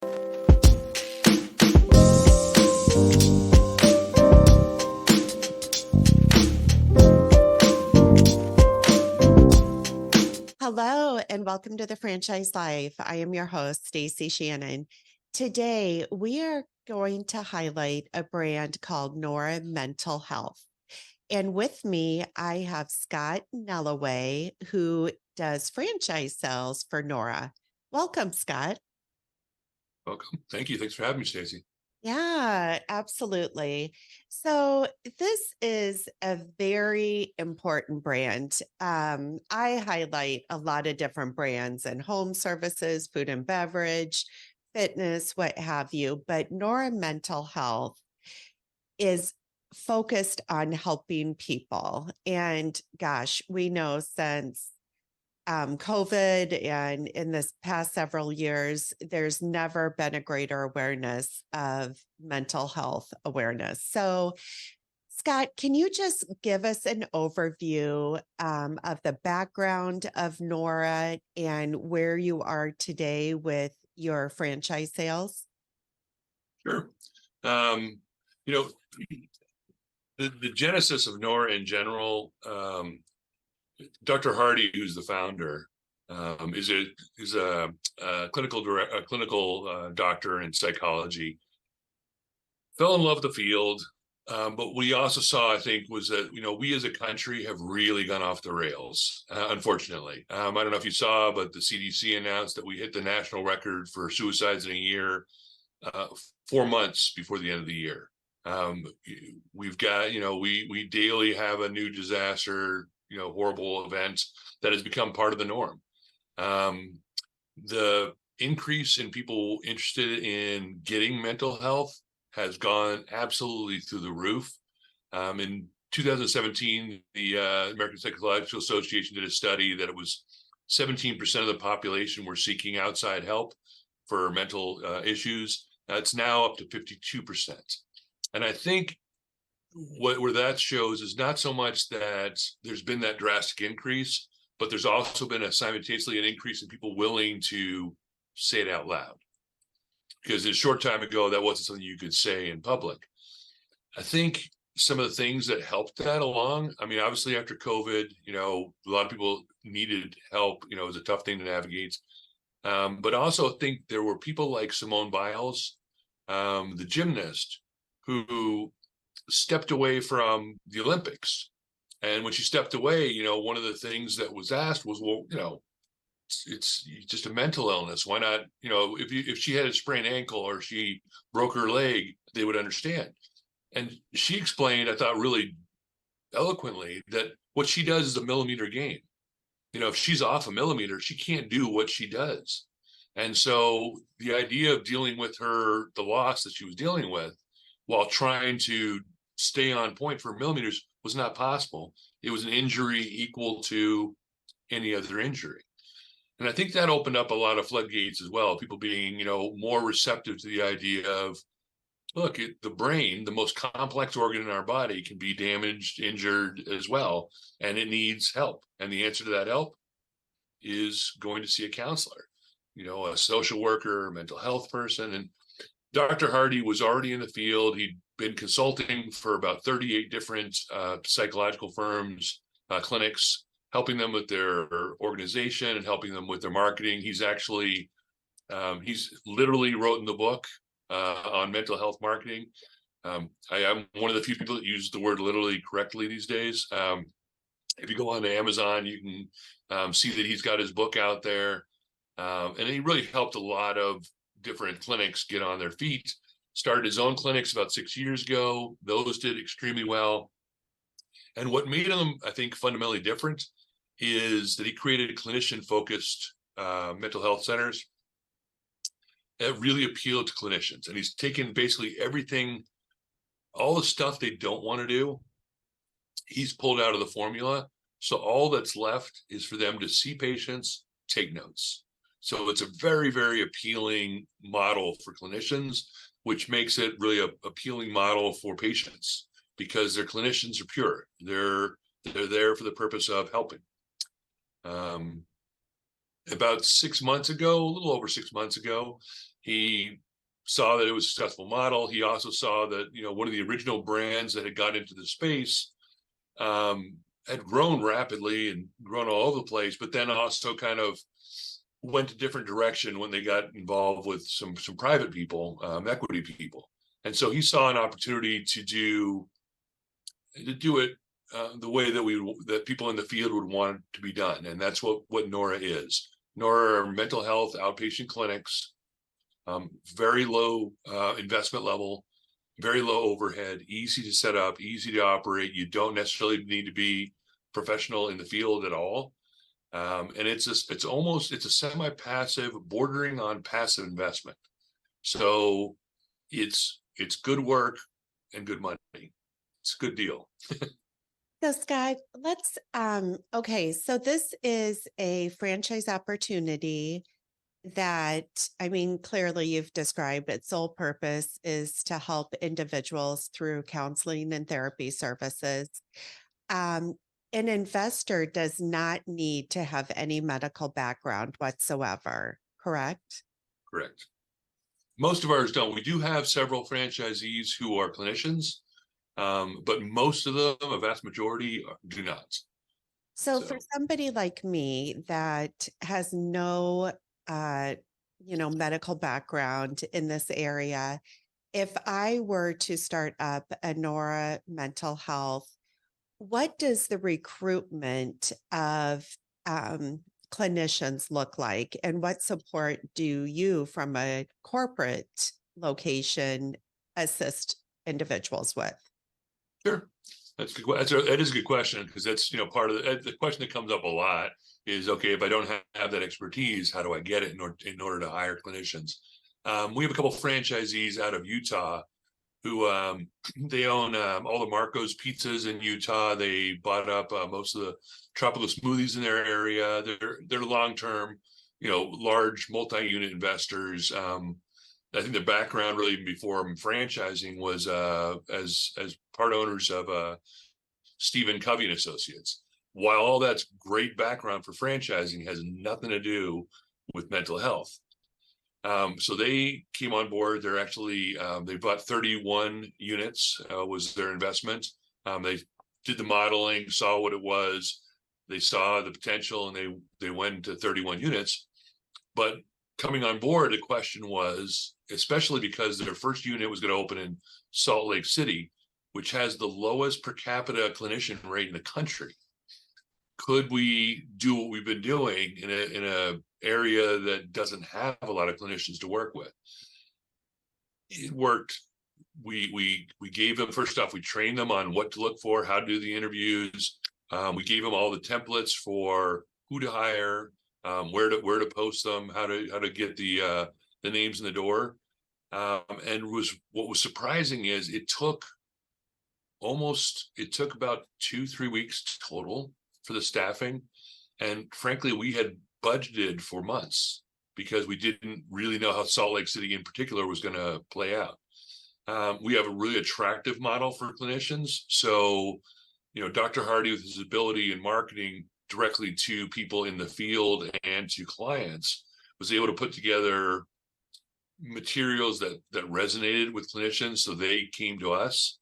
Hello, and welcome to the Franchise Life. I am your host, Stacy Shannon. Today, we are going to highlight a brand called Nora Mental Health. And with me, I have Scott Nellaway, who does franchise sales for Nora. Welcome, Scott. Welcome. Thank you. Thanks for having me, Stacy. Yeah, absolutely. So, this is a very important brand. I highlight a lot of different brands and home services, food and beverage, fitness, what have you. But Nora Mental Health is focused on helping people. And gosh, we know since COVID and in this past several years, there's never been a greater awareness of mental health awareness. So, Scott, can you just give us an overview of the background of Nora and where you are today with your franchise sales? Sure. Um, you know, the genesis of Nora in general, Dr. Hardy, who's the founder, is a clinical doctor in psychology. Fell in love with the field, but what he also saw, I think, was that we as a country have really gone off the rails. Unfortunately, I don't know if you saw, but the CDC announced that we hit the national record for suicides in a year, 4 months before the end of the year. We've got, we daily have a new disaster, horrible event that has become part of the norm. The increase in people interested in getting mental health has gone absolutely through the roof. In 2017, the American Psychological Association did a study that it was 17% of the population were seeking outside help for mental issues. It's now up to 52%. And I think where that shows is not so much that there's been that drastic increase, but there's also been simultaneously an increase in people willing to say it out loud. Because a short time ago, that wasn't something you could say in public. I think some of the things that helped that along, I mean, obviously after COVID, a lot of people needed help. It was a tough thing to navigate. But I also think there were people like Simone Biles, the gymnast, who stepped away from the Olympics. And when she stepped away, one of the things that was asked was, well, it's just a mental illness. Why not? If she had a sprained ankle or she broke her leg, they would understand. And she explained, I thought really eloquently, that what she does is a millimeter game. If she's off a millimeter, she can't do what she does. And so the idea of dealing with the loss that she was dealing with while trying to stay on point for millimeters was not possible. It was an injury equal to any other injury. And I think that opened up a lot of floodgates as well, people being, more receptive to the idea of, look, the brain, the most complex organ in our body, can be damaged, injured as well, and it needs help. And the answer to that help is going to see a counselor, a social worker, a mental health person. And Dr. Hardy was already in the field. He'd been consulting for about 38 different psychological firms, clinics, helping them with their organization and helping them with their marketing. He's literally written the book on mental health marketing. I am one of the few people that use the word literally correctly these days. If you go on to Amazon, you can see that he's got his book out there. And he really helped a lot of different clinics get on their feet. Started his own clinics about 6 years ago. Those did extremely well. And what made him, I think, fundamentally different is that he created clinician-focused mental health centers that really appealed to clinicians. And he's taken basically everything, all the stuff they don't want to do, he's pulled out of the formula. So all that's left is for them to see patients, take notes. So it's a very, very appealing model for clinicians, which makes it really an appealing model for patients because their clinicians are pure. They're there for the purpose of helping. About 6 months ago, a little over 6 months ago, He saw that it was a successful model. He also saw that, one of the original brands that had got into the space had grown rapidly and grown all over the place, but then also kind of went a different direction when they got involved with some private people, equity people. And so he saw an opportunity to do it the way that people in the field would want it to be done, and that's what Nora is. Nora are mental health outpatient clinics, very low investment level, very low overhead, easy to set up, easy to operate. You don't necessarily need to be professional in the field at all. And it's a semi-passive, bordering on passive investment. So it's good work and good money. It's a good deal. So Scott, let's okay, so this is a franchise opportunity that, I mean, clearly you've described its sole purpose is to help individuals through counseling and therapy services. Um, an investor does not need to have any medical background whatsoever, correct? Correct. Most of ours don't. We do have several franchisees who are clinicians, but most of them, a vast majority, do not. So for somebody like me that has no medical background in this area, if I were to start up a Nora Mental Health, what does the recruitment of clinicians look like? And what support do you, from a corporate location, assist individuals with? Sure. That's good. That is a good question, because that's, part of the question that comes up a lot is, okay, if I don't have that expertise, how do I get it in order to hire clinicians? We have a couple franchisees out of Utah who they own all the Marco's pizzas in Utah. They bought up most of the tropical smoothies in their area. They're long-term, large multi-unit investors. I think the background really even before franchising was as part owners of Stephen Covey and Associates. While all that's great background for franchising, has nothing to do with mental health. So they came on board. They're actually they bought 31 units was their investment. They did the modeling, saw what it was. They saw the potential, and they went to 31 units. But coming on board, the question was, especially because their first unit was going to open in Salt Lake City, which has the lowest per capita clinician rate in the country. Could we do what we've been doing in a area that doesn't have a lot of clinicians to work with? It worked. We gave them, first off, we trained them on what to look for, how to do the interviews. We gave them all the templates for who to hire, where to post them, how to get the names in the door. And what was surprising is it took about 2-3 weeks total for the staffing. And frankly, we had budgeted for months because we didn't really know how Salt Lake City in particular was going to play out. We have a really attractive model for clinicians. So, Dr. Hardy, with his ability in marketing directly to people in the field and to clients, was able to put together materials that resonated with clinicians. So they came to us.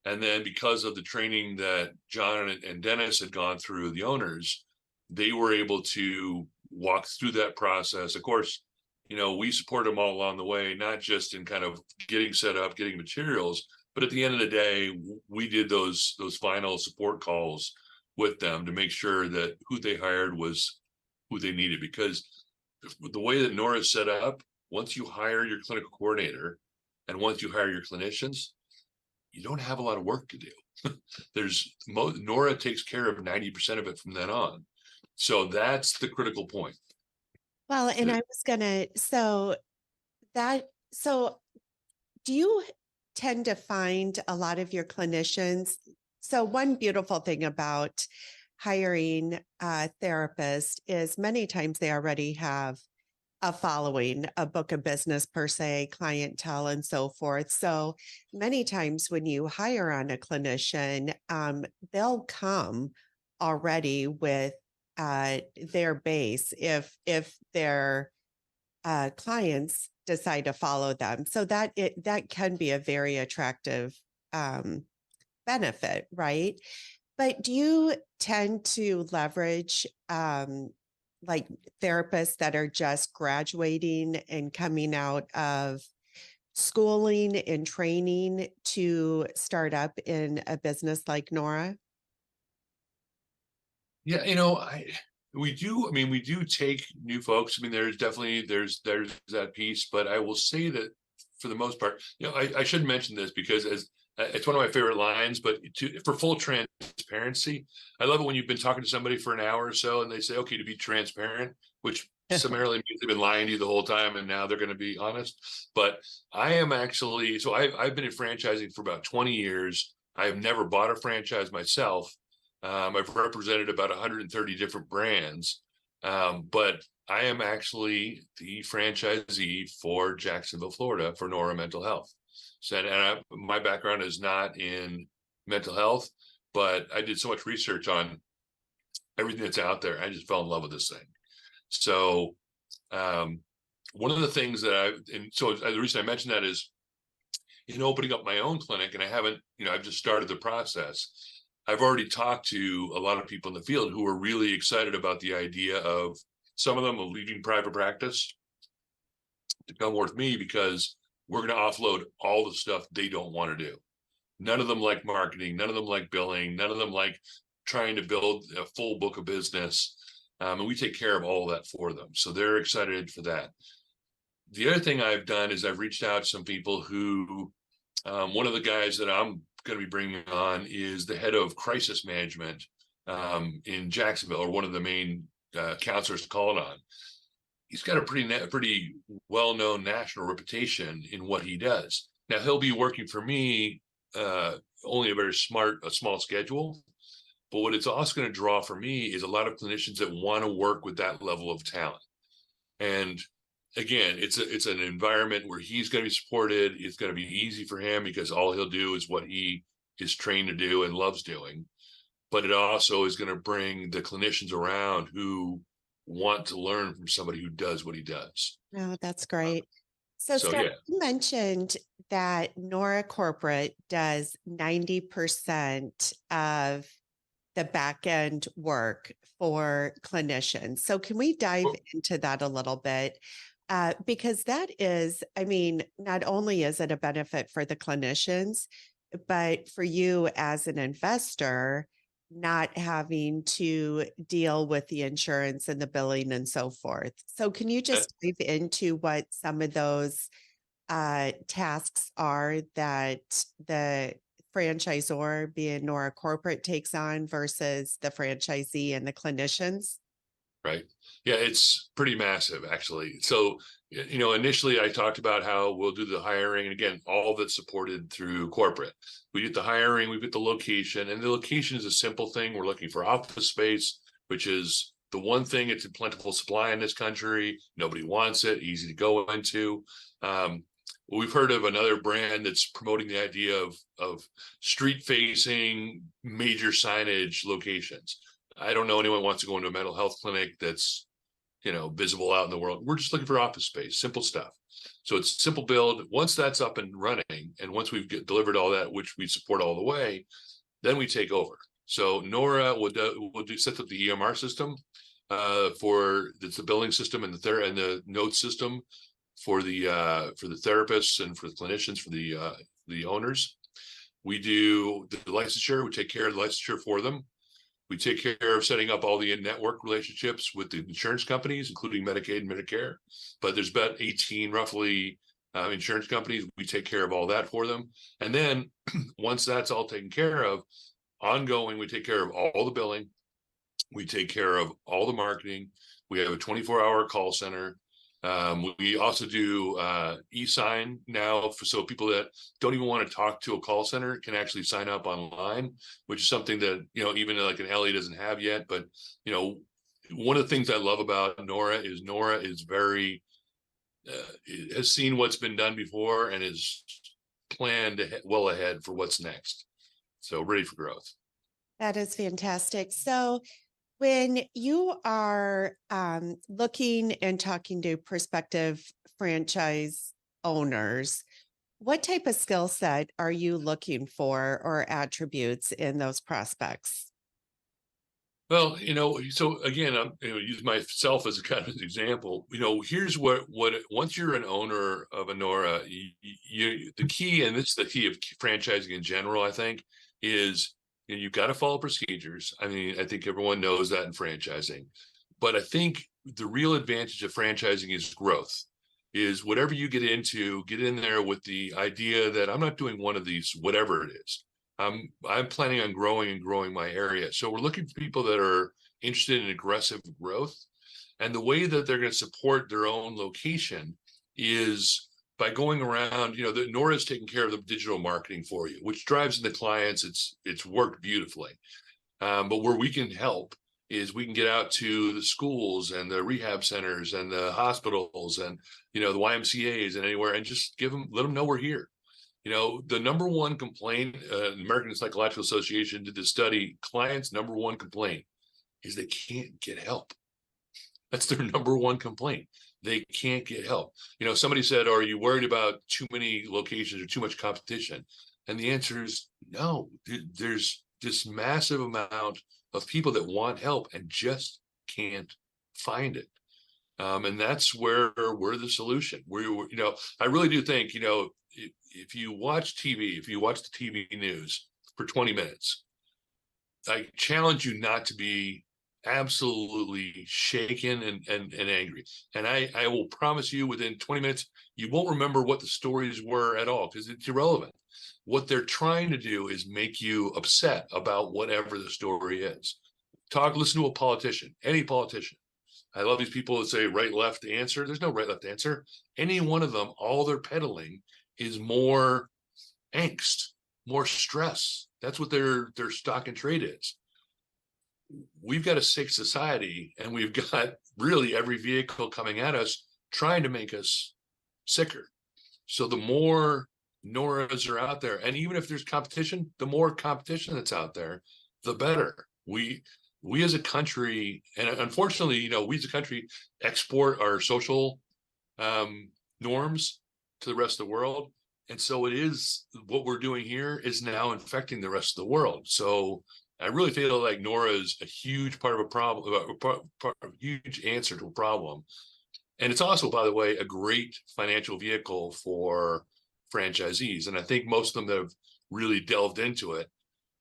And then because of the training that John and Dennis had gone through, the owners, they were able to walk through that process. Of course, we support them all along the way, not just in kind of getting set up, getting materials, but at the end of the day, we did those final support calls with them to make sure that who they hired was who they needed. Because the way that Nora is set up, once you hire your clinical coordinator and once you hire your clinicians, you don't have a lot of work to do. Nora takes care of 90% of it from then on. So that's the critical point. Well, and I was gonna, so do you tend to find a lot of your clinicians? So one beautiful thing about hiring a therapist is many times they already have a following, a book of business per se, clientele, and so forth. So many times when you hire on a clinician, they'll come already with their base if their clients decide to follow them. So that can be a very attractive benefit, right? But do you tend to leverage like therapists that are just graduating and coming out of schooling and training to start up in a business like Nora? Yeah, we do. I mean, we do take new folks. I mean, there's that piece, but I will say that for the most part, I should mention this because as it's one of my favorite lines, but for full transparency, I love it when you've been talking to somebody for an hour or so and they say, okay, to be transparent, which summarily means they've been lying to you the whole time and now they're going to be honest. But I am actually, so I've been in franchising for about 20 years. I have never bought a franchise myself. I've represented about 130 different brands, but I am actually the franchisee for Jacksonville, Florida, for Nora Mental Health. So, and my background is not in mental health, but I did so much research on everything that's out there. I just fell in love with this thing. So, one of the things and so the reason I mentioned that is in opening up my own clinic, and I've just started the process. I've already talked to a lot of people in the field who are really excited about the idea of some of them of leaving private practice to come work with me because we're going to offload all the stuff they don't want to do. None of them like marketing. None of them like billing. None of them like trying to build a full book of business. And we take care of all of that for them. So they're excited for that. The other thing I've done is I've reached out to some people who, one of the guys that I'm going to be bringing on is the head of crisis management in Jacksonville, or one of the main counselors to call it on. He's got a pretty well-known national reputation in what he does. Now he'll be working for me only a small schedule, but what it's also going to draw for me is a lot of clinicians that want to work with that level of talent. And again, it's an environment where he's going to be supported. It's going to be easy for him because all he'll do is what he is trained to do and loves doing. But it also is going to bring the clinicians around who want to learn from somebody who does what he does. Oh, that's great. So, So Scott, yeah, you mentioned that Nora Corporate does 90% of the back end work for clinicians. So can we dive into that a little bit? Because that is, I mean, not only is it a benefit for the clinicians, but for you as an investor, not having to deal with the insurance and the billing and so forth. So can you just dive into what some of those tasks are that the franchisor, being Nora Corporate, takes on versus the franchisee and the clinicians? right. Yeah, it's pretty massive actually. So, initially I talked about how we'll do the hiring, and again, all of it's supported through corporate. We get the hiring, we get the location, and the location is a simple thing. We're looking for office space, which is the one thing. It's in plentiful supply in this country. Nobody wants it, easy to go into. We've heard of another brand that's promoting the idea of street facing major signage locations. I don't know anyone wants to go into a mental health clinic that's, visible out in the world. We're just looking for office space, simple stuff. So it's simple build. Once that's up and running, and once we've delivered all that, which we support all the way, then we take over. So Nora will set up the EMR system for the billing system and the note system for the therapists and for the clinicians, for the owners. We do the licensure. We take care of the licensure for them. We take care of setting up all the in-network relationships with the insurance companies, including Medicaid and Medicare. But there's about 18 roughly insurance companies. We take care of all that for them. And then once that's all taken care of, ongoing, we take care of all the billing. We take care of all the marketing. We have a 24-hour call center. We also do e-sign now, so people that don't even want to talk to a call center can actually sign up online, which is something that, even like an Ellie doesn't have yet. But, one of the things I love about Nora is very, has seen what's been done before and is planned well ahead for what's next. So ready for growth. That is fantastic. So When you are looking and talking to prospective franchise owners, what type of skill set are you looking for or attributes in those prospects? Well, so again, I'm use myself as a kind of an example. Here's what once you're an owner of a Nora, the key, and this is the key of franchising in general, I think, is you've got to follow procedures. I mean, I think everyone knows that in franchising, but I think the real advantage of franchising is growth. Is whatever you get in there with the idea that I'm not doing one of these, whatever it is. I'm planning on growing and growing my area. So we're looking for people that are interested in aggressive growth. And the way that they're going to support their own location is by going around, the Nora's taking care of the digital marketing for you, which drives in the clients. It's worked beautifully. But where we can help is we can get out to the schools and the rehab centers and the hospitals and the YMCA's and anywhere, and just let them know we're here. The number one complaint, American Psychological Association did this study, clients' number one complaint is they can't get help. That's their number one complaint. They can't get help. Somebody said, are you worried about too many locations or too much competition? And the answer is no. There's this massive amount of people that want help and just can't find it. And that's where we're the solution. I really do think, if you watch TV, if you watch the TV news for 20 minutes, I challenge you not to be absolutely shaken and angry. And I will promise you within 20 minutes, you won't remember what the stories were at all because it's irrelevant. What they're trying to do is make you upset about whatever the story is. Listen to a politician, any politician. I love these people that say right, left answer. There's no right, left answer. Any one of them, all they're peddling is more angst, more stress. That's what their stock and trade is. We've got a sick society, and we've got really every vehicle coming at us trying to make us sicker. So the more Noras are out there, and even if there's competition, the more competition that's out there, the better. We as a country, and unfortunately, we as a country export our social norms to the rest of the world. And so what we're doing here is now infecting the rest of the world. So I really feel like Nora is a huge part of a problem, a huge answer to a problem. And it's also, by the way, a great financial vehicle for franchisees. And I think most of them that have really delved into it,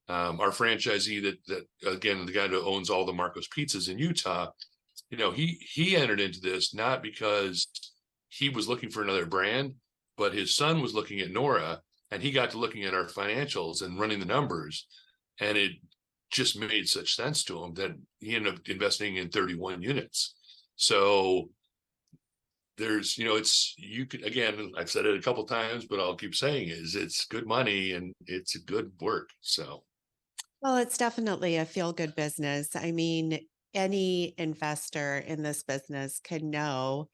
our franchisee that again, the guy who owns all the Marco's Pizzas in Utah, he entered into this not because he was looking for another brand, but his son was looking at Nora, and he got to looking at our financials and running the numbers, and it just made such sense to him that he ended up investing in 31 units. So there's, again, I've said it a couple of times, but I'll keep saying it's good money and it's a good work. So. Well, it's definitely a feel-good business. I mean, any investor in this business can know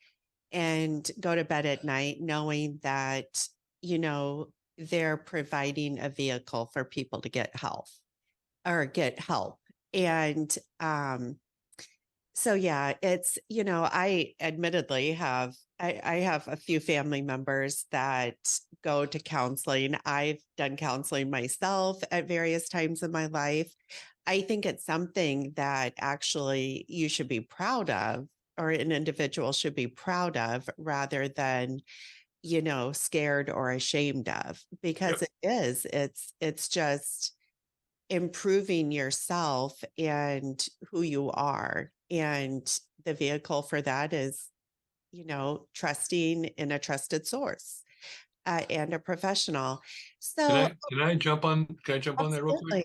and go to bed at night knowing that, they're providing a vehicle for people to get get help. And so yeah, it's, I admittedly I have a few family members that go to counseling. I've done counseling myself at various times in my life. I think it's something that actually you should be proud of, or an individual should be proud of, rather than, scared or ashamed of, because Yep. it's just improving yourself and who you are. And the vehicle for that is, trusting in a trusted source and a professional. So Can I jump on that real quick? absolutely.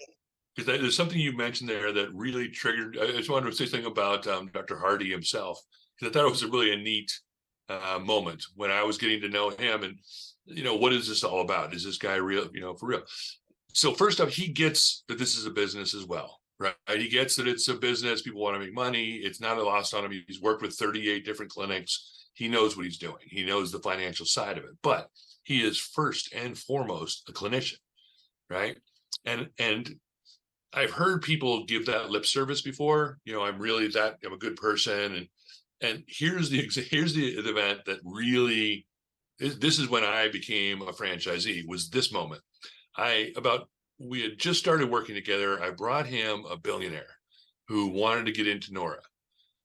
Because there's something you mentioned there that really triggered. I just wanted to say something about Dr. Hardy himself, because I thought it was really a neat moment when I was getting to know him. And what is this all about? Is this guy real? For real. So first off, he gets that this is a business as well, right? He gets that it's a business. People want to make money. It's not a loss on him. He's worked with 38 different clinics. He knows what he's doing. He knows the financial side of it, but he is first and foremost a clinician, right? And I've heard people give that lip service before. I'm really that I'm a good person, and here's the event that really this is when I became a franchisee. Was this moment? We had just started working together. I brought him a billionaire who wanted to get into Nora.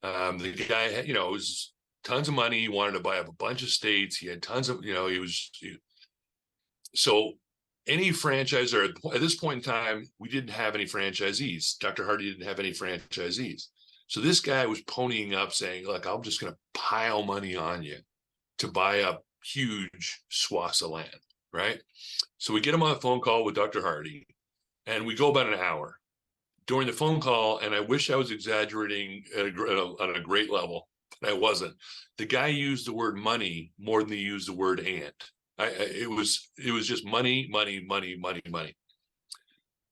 The guy had, was tons of money. He wanted to buy up a bunch of states. He had tons of, so any franchisor at this point in time, we didn't have any franchisees. Dr. Hardy didn't have any franchisees. So this guy was ponying up saying, look, I'm just going to pile money on you to buy up huge swaths of land, right? So we get him on a phone call with Dr. Hardy, and we go about an hour. During the phone call, and I wish I was exaggerating on a great level, but I wasn't. The guy used the word money more than he used the word and. It was just money, money, money, money, money.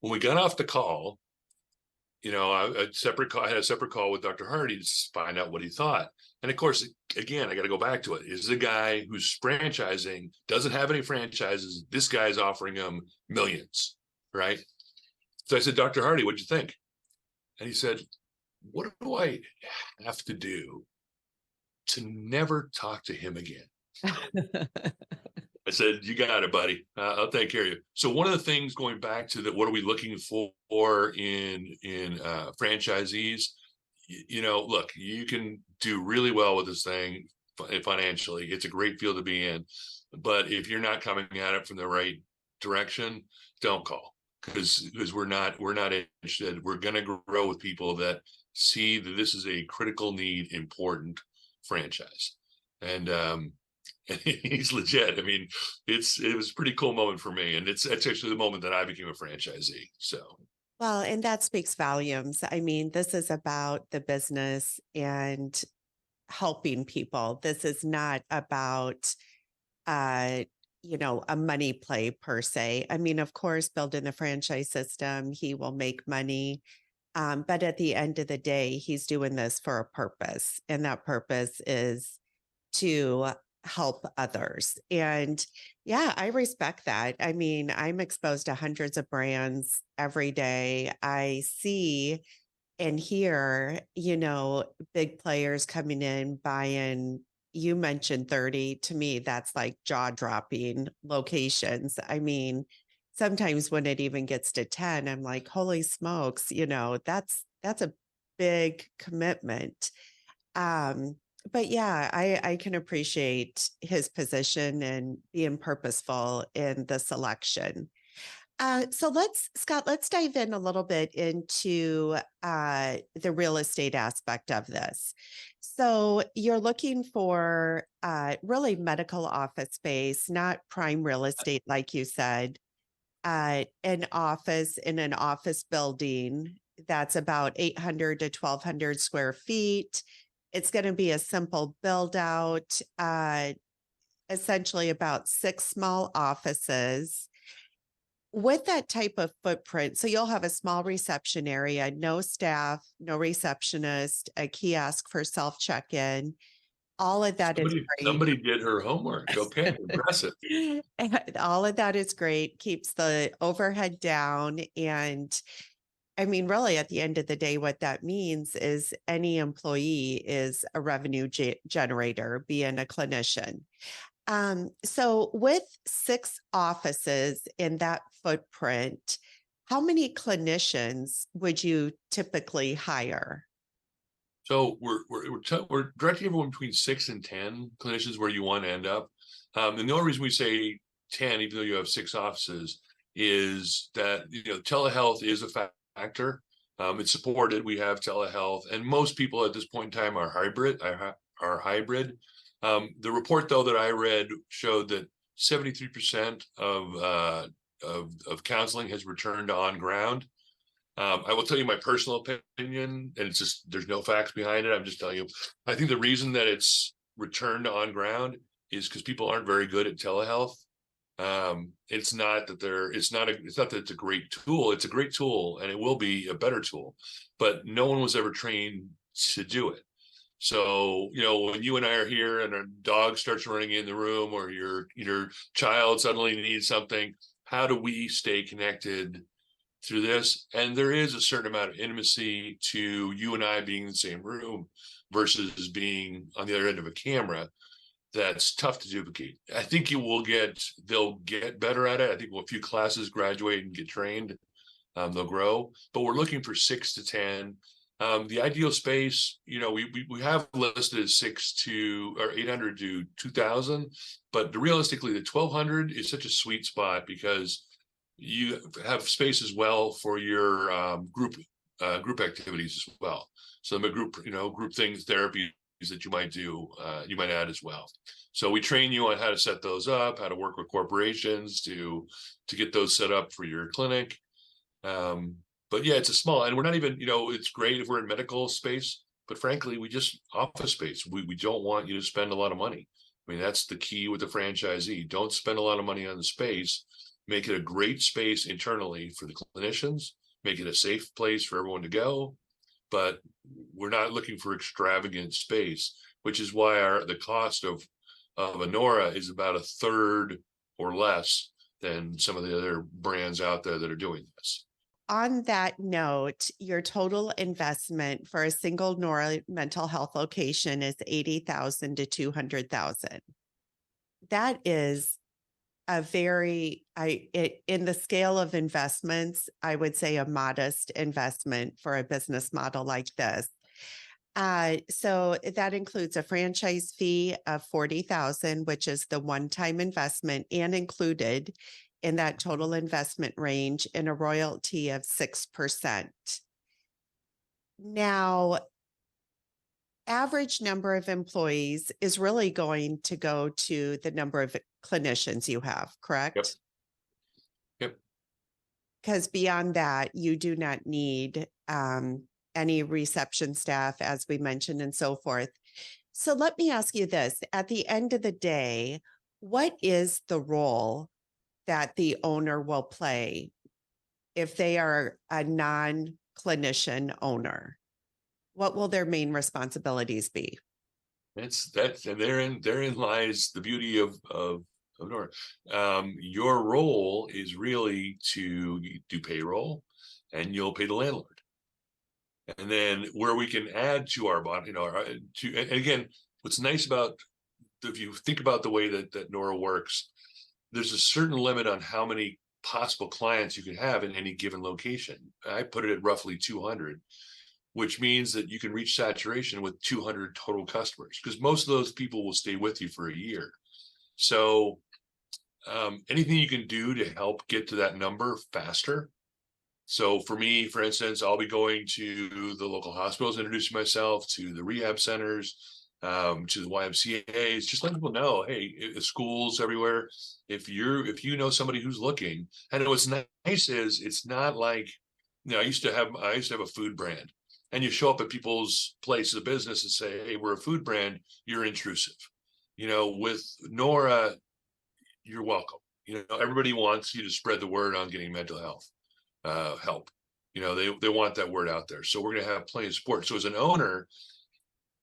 When we got off the call, I had a separate call with Dr. Hardy to find out what he thought. And of course, again, I got to go back to it. Is the guy who's franchising, doesn't have any franchises. This guy's offering him millions, right? So I said, Dr. Hardy, what'd you think? And he said, what do I have to do to never talk to him again? I said, you got it, buddy. I'll take care of you. So one of the things going back to what are we looking for in franchisees? Look, you can do really well with this thing financially. It's a great field to be in. But if you're not coming at it from the right direction, don't call, because we're not interested. We're going to grow with people that see that this is a critical need, important franchise. And he's legit. I mean, it was a pretty cool moment for me. And it's actually the moment that I became a franchisee. So. Well, and that speaks volumes. I mean, this is about the business and helping people. This is not about, a money play per se. I mean, of course, building the franchise system, he will make money. But at the end of the day, he's doing this for a purpose. And that purpose is to help others. And yeah, I respect that. I mean, I'm exposed to hundreds of brands every day. I see and hear, big players coming in, buying. You mentioned 30. To me, that's like jaw-dropping locations. I mean, sometimes when it even gets to 10, I'm like, holy smokes, that's a big commitment. But yeah, I can appreciate his position and being purposeful in the selection. So Scott, let's dive in a little bit into the real estate aspect of this. So you're looking for really medical office space, not prime real estate, like you said, an office in an office building that's about 800 to 1,200 square feet. It's going to be a simple build out, essentially about 6 small offices. With that type of footprint, so you'll have a small reception area, no staff, no receptionist, a kiosk for self check-in. All of that is great. Somebody did her homework. Okay, impressive. All of that is great, keeps the overhead down. And I mean, really, at the end of the day, what that means is any employee is a revenue generator, being a clinician. So with 6 offices in that footprint, how many clinicians would you typically hire? So we're directing everyone between 6 and 10 clinicians where you want to end up. And the only reason we say 10, even though you have 6 offices, is that telehealth is a factor. It's supported. We have telehealth, and most people at this point in time are hybrid. The report, though, that I read showed that 73% of counseling has returned to on ground. I will tell you my personal opinion, and it's just there's no facts behind it. I'm just telling you. I think the reason that it's returned to on ground is because people aren't very good at telehealth. It's not that it's a great tool. It's a great tool, and it will be a better tool, but no one was ever trained to do it. So, when you and I are here and a dog starts running in the room, or your child suddenly needs something, how do we stay connected through this. And there is a certain amount of intimacy to you and I being in the same room versus being on the other end of a camera. That's tough to duplicate. I think they'll get better at it. I think a few classes graduate and get trained, they'll grow, but we're looking for 6 to 10. The ideal space, we have listed as 800 to 2,000, but realistically, the 1,200 is such a sweet spot because you have space as well for your group activities as well. So the group things, therapies that you might do, you might add as well. So we train you on how to set those up, how to work with corporations to get those set up for your clinic. But yeah, it's and we're not even, it's great if we're in medical space, but frankly, we just office space. We don't want you to spend a lot of money. I mean, that's the key with the franchisee. Don't spend a lot of money on the space. Make it a great space internally for the clinicians, make it a safe place for everyone to go. But we're not looking for extravagant space, which is why the cost of Anora is about a third or less than some of the other brands out there that are doing this. On that note, your total investment for a single Nora mental health location is $80,000 to $200,000. That is a in the scale of investments, I would say a modest investment for a business model like this. So that includes a franchise fee of $40,000, which is the one-time investment, and included in that total investment range, in a royalty of 6%. Now, average number of employees is really going to go to the number of clinicians you have, correct? Yep. Because beyond that, you do not need any reception staff, as we mentioned, and so forth. So let me ask you this. At the end of the day, what is the role that the owner will play if they are a non-clinician owner? What will their main responsibilities be? And therein lies the beauty of Nora. Your role is really to do payroll, and you'll pay the landlord. And then where we can add to our bond, and again, what's nice about, if you think about the way that Nora works, there's a certain limit on how many possible clients you can have in any given location. I put it at roughly 200, which means that you can reach saturation with 200 total customers, because most of those people will stay with you for a year. So anything you can do to help get to that number faster. So for me, for instance, I'll be going to the local hospitals, introducing myself to the rehab centers, to the YMCA's, just let people know, hey, schools everywhere. If you know somebody who's looking, and what's nice is it's not like, I used to have a food brand, and you show up at people's places of business and say, hey, we're a food brand, you're intrusive. With Nora, you're welcome. Everybody wants you to spread the word on getting mental health help. They want that word out there. So we're going to have plenty of support. So as an owner,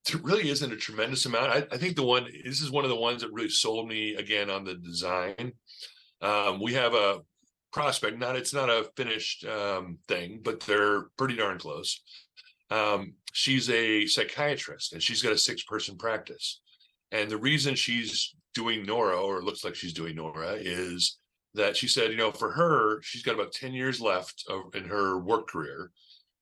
there really isn't a tremendous amount. I think this is one of the ones that really sold me again on the design. We have a prospect, it's not a finished thing, but they're pretty darn close. She's a psychiatrist, and she's got a 6-person practice. And the reason she's doing Nora, or it looks like she's doing Nora, is that she said, for her, she's got about 10 years left in her work career,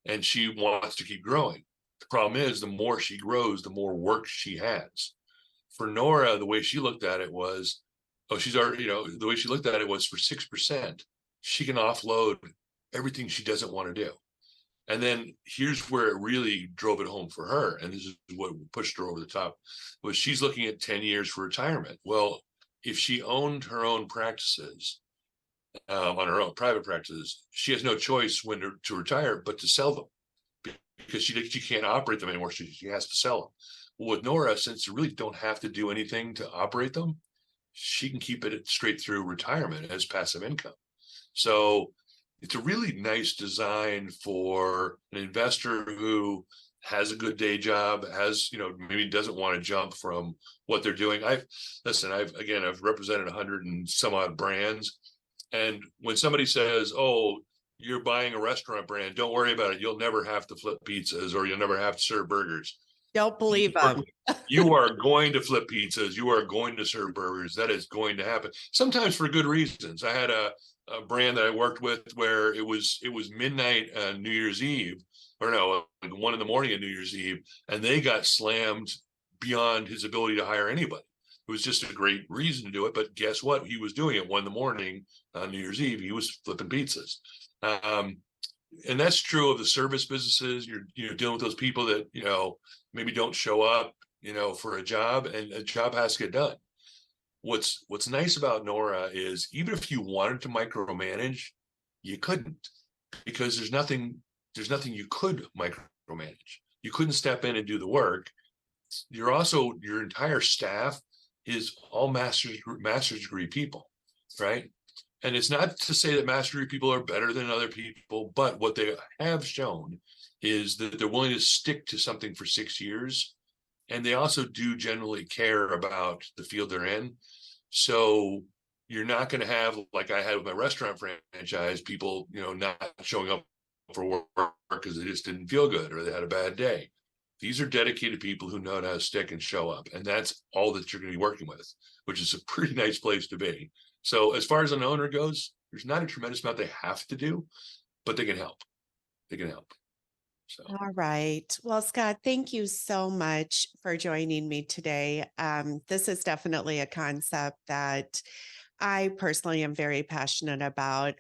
and she wants to keep growing. The problem is, the more she grows, the more work she has. For Nora, the way she looked at it was, she's already, the way she looked at it was, for 6%, she can offload everything she doesn't want to do. And then here's where it really drove it home for her, and this is what pushed her over the top, was she's looking at 10 years for retirement. Well, if she owned her own practices, on her own private practices, she has no choice when to retire but to sell them, because she can't operate them anymore. She has to sell them. Well, with Nora, since you really don't have to do anything to operate them, she can keep it straight through retirement as passive income. So it's a really nice design for an investor who has a good day job, maybe doesn't want to jump from what they're doing. I've represented 100 and some odd brands. And when somebody says, oh, you're buying a restaurant brand. Don't worry about it. You'll never have to flip pizzas, or you'll never have to serve burgers. Don't believe You are, them. you are going to flip pizzas. You are going to serve burgers. That is going to happen. Sometimes for good reasons. I had a brand that I worked with where it was midnight on New Year's Eve, or no, like 1 a.m. on New Year's Eve, and they got slammed beyond his ability to hire anybody. It was just a great reason to do it. But guess what? He was doing it 1 a.m. on New Year's Eve. He was flipping pizzas. And that's true of the service businesses. You're dealing with those people that, maybe don't show up, for a job, and a job has to get done. What's nice about Nora is, even if you wanted to micromanage, you couldn't, because there's nothing you could micromanage. You couldn't step in and do the work. Your entire staff is all master's degree people, right? And it's not to say that master's degree people are better than other people, but what they have shown is that they're willing to stick to something for 6 years. And they also do generally care about the field they're in. So you're not going to have, like I had with my restaurant franchise, people, not showing up for work because they just didn't feel good or they had a bad day. These are dedicated people who know how to stick and show up. And that's all that you're going to be working with, which is a pretty nice place to be. So as far as an owner goes, there's not a tremendous amount they have to do, but they can help. They can help. So. All right. Well, Scott, thank you so much for joining me today. This is definitely a concept that I personally am very passionate about.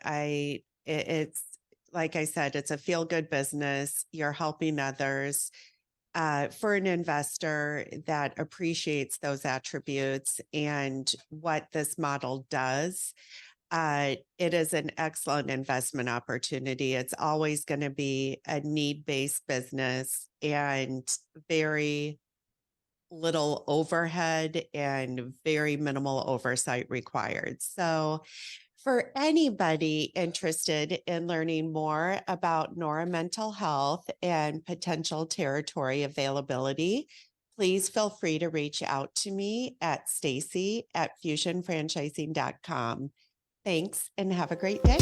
It's like I said, it's a feel-good business. You're helping others. For an investor that appreciates those attributes and what this model does, it is an excellent investment opportunity. It's always going to be a need-based business and very little overhead and very minimal oversight required. So for anybody interested in learning more about Nora Mental Health and potential territory availability, please feel free to reach out to me at Stacy@fusionfranchising.com. Thanks and have a great day.